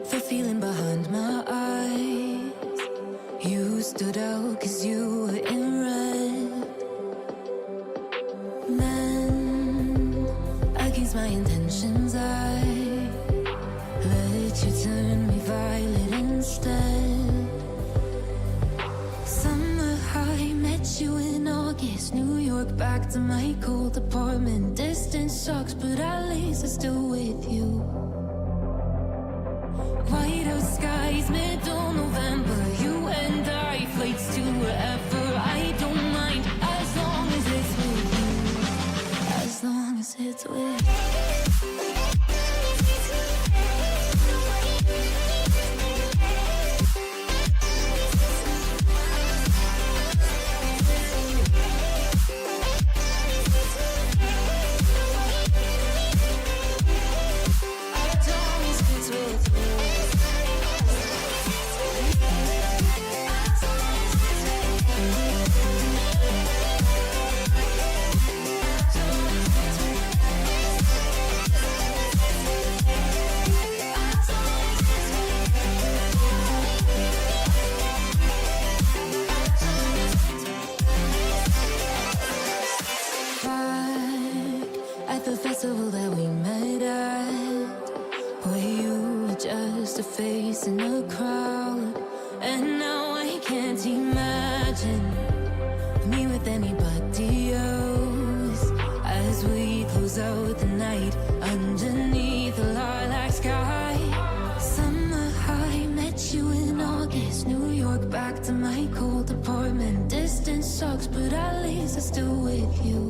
the feeling behind my eyes. You stood out 'cause you were in red. Men, against my intentions, I let you turn me violet instead. Summer high, met you in August. New York, back to my cold apartment. Distance sucks, but at least I'm still with you. White out skies, middle November. You and I, flights to wherever. I don't mind, as long as it's with you. As long as it's with you. At the festival that we met at, where you were just a face in the crowd. And now I can't imagine me with anybody else. As we close out the night underneath the lilac sky. Summer high, met you in August. New York, back to my cold apartment. Distance sucks, but at least I'm still with you.